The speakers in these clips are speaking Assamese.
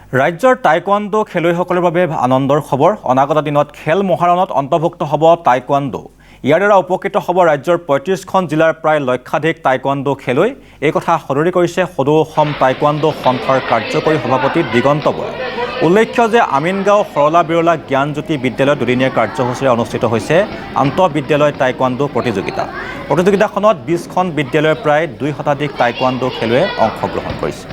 ৰাজ্যৰ টাইকোৱাণ্ডো খেলুৱৈসকলৰ বাবে আনন্দৰ খবৰ। অনাগত দিনত খেল মহাৰণত অন্তৰ্ভুক্ত হ'ব টাইকোৱাণ্ডো। ইয়াৰ দ্বাৰা উপকৃত হ'ব ৰাজ্যৰ ৩৫খন জিলাৰ প্ৰায় লক্ষাধিক টাইকোৱাণ্ডো খেলুৱৈ। এই কথা সদৰি কৰিছে সদৌ অসম টাইকোৱাণ্ডো সন্থাৰ কাৰ্যকৰী সভাপতি দিগন্ত বৰাই। উল্লেখ্য যে আমিনগাঁও সৰলা বিৰলা জ্ঞানজ্যোতি বিদ্যালয়ত দুদিনীয়া কাৰ্যসূচীৰে অনুষ্ঠিত হৈছে আন্তঃবিদ্যালয় টাইকোৱাণ্ডো প্ৰতিযোগিতা। প্ৰতিযোগিতাখনত ২০খন বিদ্যালয়ৰ প্ৰায় ২ শতাধিক টাইকোৱাণ্ডো খেলুৱৈয়ে অংশগ্ৰহণ কৰিছে।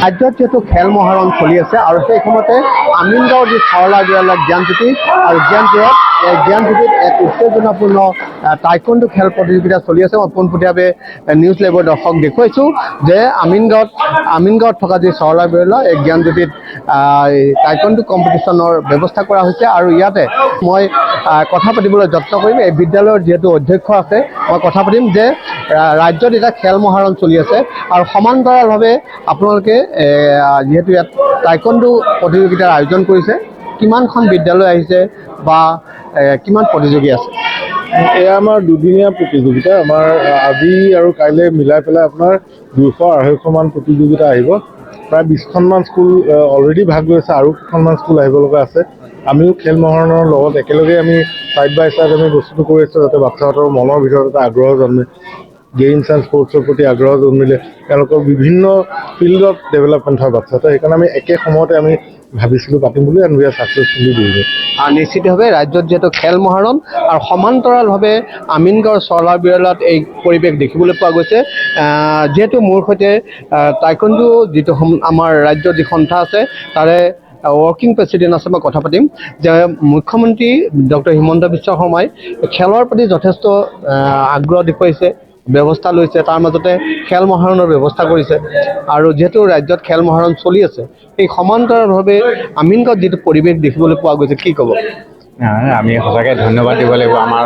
ৰাজ্যত যেহেতু খেল মহাৰণ চলি আছে আৰু সেই সময়তে আমিনগাঁৱৰ যি সৰলা বিৰলা জ্ঞানজ্যোতি আৰু জ্ঞানজ্যোতিত এক উত্তেজনাপূৰ্ণ টাইকোৱাণ্ডো খেল প্ৰতিযোগিতা চলি আছে। মই পোনপটীয়াভাৱে নিউজ লাইভৰ দৰ্শক দেখুৱাইছোঁ যে আমিনগাঁৱত থকা যি সৰলা বিৰলা এই জ্ঞানজ্যোতিত টাইকোৱাণ্ডো কম্পিটিশ্যনৰ ব্যৱস্থা কৰা হৈছে আৰু ইয়াতে মই কথা পাতিবলৈ যত্ন কৰিম। এই বিদ্যালয়ৰ যিহেতু অধ্যক্ষ আছে, মই কথা পাতিম যে ৰাজ্যত এতিয়া খেল মহাৰণ চলি আছে আৰু সমান্তৰালভাৱে আপোনালোকে যিহেতু ইয়াত টাইকোৱাণ্ডো প্ৰতিযোগিতাৰ আয়োজন কৰিছে, কিমানখন বিদ্যালয় আহিছে বা কিমান প্ৰতিযোগী আছে? এয়া আমাৰ দুদিনীয়া প্ৰতিযোগিতা। আমাৰ আজি আৰু কাইলৈ মিলাই পেলাই আপোনাৰ ২০০-২৫০মান প্ৰতিযোগিতা আহিব। প্ৰায় ২০খনমান স্কুল অলৰেডি ভাগ লৈছে আৰু কেইখনমান স্কুল আহিব লগা আছে। আমিও খেল মহাৰণৰ লগত একেলগে আমি ছাইড বাই ছাইড আমি বস্তুটো কৰি আছোঁ যাতে বাচ্চাহঁতৰ মনৰ ভিতৰত এটা আগ্ৰহ জন্মে, গেমছ এণ্ড স্পৰ্টছৰ প্ৰতি আগ্ৰহ জন্মিলে তেওঁলোকৰ বিভিন্ন ফিল্ডত ডেভেলপমেণ্ট হয় বাচ্চাটো। সেইকাৰণে আমি একে সময়তে আমি ভাবিছিলোঁ পাতিম বুলি আমি ছাকচেছফুলি দিলোঁ। আৰু নিশ্চিতভাৱে ৰাজ্যত যিহেতু খেল মহাৰণ আৰু সমান্তৰালভাৱে আমিনগাঁৱৰ সৰলা বিৰলাত এই পৰিৱেশ দেখিবলৈ পোৱা গৈছে। যিহেতু মোৰ সৈতে টাইকোৱাণ্ডো যিটো আমাৰ ৰাজ্যৰ যি সন্থা আছে তাৰে ৱৰ্কিং প্ৰেচিডেণ্ট আছে, মই কথা পাতিম যে মুখ্যমন্ত্ৰী ডক্টৰ হিমন্ত বিশ্ব শৰ্মাই খেলৰ প্ৰতি যথেষ্ট আগ্ৰহ দেখুৱাইছে, ব্যৱস্থা লৈছে, তাৰ মাজতে খেল মহাৰণৰ ব্যৱস্থা কৰিছে আৰু যিহেতু ৰাজ্যত খেল মহাৰণ চলি আছে এই সমান্তৰালভাৱে আমিনগাঁৱত যিটো পৰিৱেশ দেখিবলৈ পোৱা গৈছে, কি ক'ব? আমি সঁচাকৈ ধন্যবাদ দিব লাগিব আমাৰ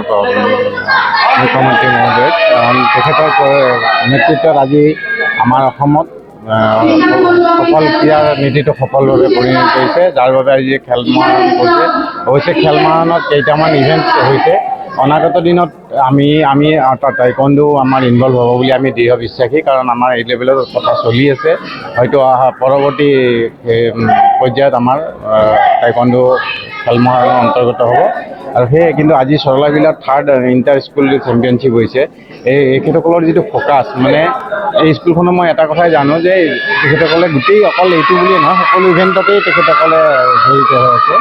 মুখ্যমন্ত্ৰী মহোদয়ক, কাৰণ তেখেতৰ নেতৃত্বত আজি আমাৰ অসমত সফল ক্ৰীড়াৰ নীতিটো সফলভাৱে পৰিণত কৰিছে, যাৰ বাবে আজি খেল মহাৰণ কৰিছে। অৱশ্যে খেল মহাৰণত কেইটামান ইভেণ্ট হৈছে। অনাগত দিনত আমি টাইকোৱাণ্ডো আমাৰ ইনভলভ হ'ব বুলি আমি দৃঢ় বিশ্বাসী, কাৰণ আমাৰ এই লেভেলত কথা চলি আছে। হয়তো পৰৱৰ্তী পৰ্যায়ত আমাৰ টাইকোৱাণ্ডো খেল মহাৰণৰ অন্তৰ্গত হ'ব। আৰু সেয়ে কিন্তু আজি সৰলা বিৰলাত 3rd ইণ্টাৰ স্কুল চেম্পিয়নশ্বিপ হৈছে। এখেতসকলৰ যিটো ফ'কাছ, মানে এই স্কুলখনত মই এটা কথাই জানো যে তেখেতসকলে গোটেই অকল এইটো বুলিয়ে নহয়, সকলো ইভেণ্টতেই তেখেতসকলে জড়িত হৈ আছে।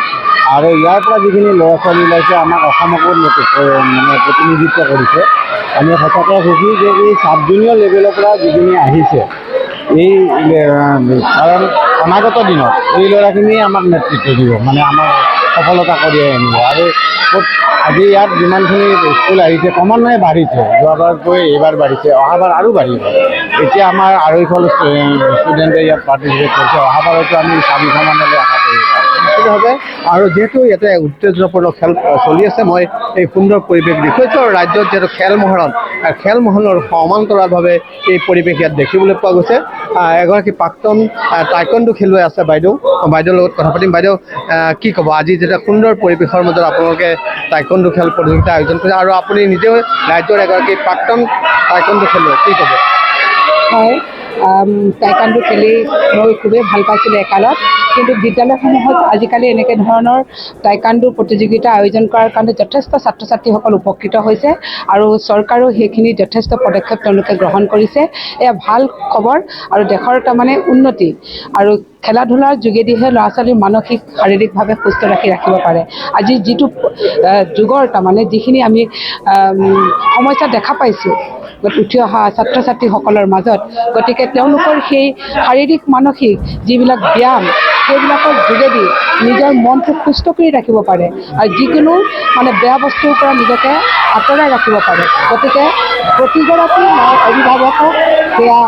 আৰু ইয়াৰ পৰা যিখিনি ল'ৰা ছোৱালী ওলাইছে আমাক অসমকো প্ৰতিনিধিত্ব কৰিছে। আমি সঁচাকৈ সুখী যে এই চাব জুনিয়ৰ লেভেলৰ পৰা যিখিনি আহিছে, এই কাৰণ অনাগত দিনত এই ল'ৰাখিনিয়ে আমাক নেতৃত্ব দিব, মানে আমাৰ সফলতা কঢ়িয়াই আনিব। আৰু আজি ইয়াত যিমানখিনি স্কুল আহিছে ক্ৰমান্বয়ে বাঢ়িছে, যোৱাবাৰতকৈ এইবাৰ বাঢ়িছে, অহাবাৰ আৰু বাঢ়িব। এতিয়া আমাৰ 250 ষ্টুডেণ্টে ইয়াত পাৰ্টিচিপেট কৰিছে, অহাবাৰতো আমি 400মানলৈ আশা কৰিব পাৰোঁ নিশ্চিতভাৱে। আৰু যিহেতু ইয়াতে উত্তেজনাপূৰ্ণ খেল চলি আছে, মই এই সুন্দৰ পৰিৱেশ দেখুৱাইছোঁ আৰু ৰাজ্যত যিহেতু খেল মহাৰণৰ সমান্তৰালভাৱে এই পৰিৱেশ ইয়াত দেখিবলৈ পোৱা গৈছে। এগৰাকী প্ৰাক্তন টাইকোৱাণ্ডো খেলুৱৈ আছে বাইদেউৰ লগত কথা পাতিম। বাইদেউ, কি ক'ব? আজি যেতিয়া সুন্দৰ পৰিৱেশৰ মাজত আপোনালোকে টাইকোৱাণ্ডো খেল প্ৰতিযোগিতা আয়োজন কৰিছে আৰু আপুনি নিজেও ৰাজ্যৰ এগৰাকী প্ৰাক্তন টাইকোৱাণ্ডো খেলুৱৈ, কি ক'ব? হয়, টাইকোৱাণ্ডো খেলি মই খুবেই ভাল পাইছিলোঁ একালত, কিন্তু বিদ্যালয়সমূহত আজিকালি এনেকৈ ধৰণৰ টাইকোৱাণ্ডো প্ৰতিযোগিতা আয়োজন কৰাৰ কাৰণে যথেষ্ট ছাত্ৰ ছাত্ৰীসকল উপকৃত হৈছে আৰু চৰকাৰেও সেইখিনি যথেষ্ট পদক্ষেপ তেওঁলোকে গ্ৰহণ কৰিছে। এয়া ভাল খবৰ আৰু দেশৰ তাৰমানে উন্নতি। আৰু খেলা ধূলাৰ যোগেদিহে ল'ৰা ছোৱালীৰ মানসিক শাৰীৰিকভাৱে সুস্থ ৰাখিব পাৰে। আজি যিটো যুগৰ তাৰমানে যিখিনি আমি সমস্যা দেখা পাইছোঁ উঠি অহা ছাত্ৰ ছাত্ৰীসকলৰ মাজত, গতিকে তেওঁলোকৰ সেই শাৰীৰিক মানসিক যিবিলাক ব্যায়াম, সেইবিলাকৰ যোগেদি নিজৰ মনটো সুস্থ কৰি ৰাখিব পাৰে আৰু যিকোনো বেয়া বস্তুৰ পৰা নিজকে আঁতৰাই ৰাখিব পাৰে। গতিকে প্ৰতিগৰাকী অভিভাৱকক সেয়া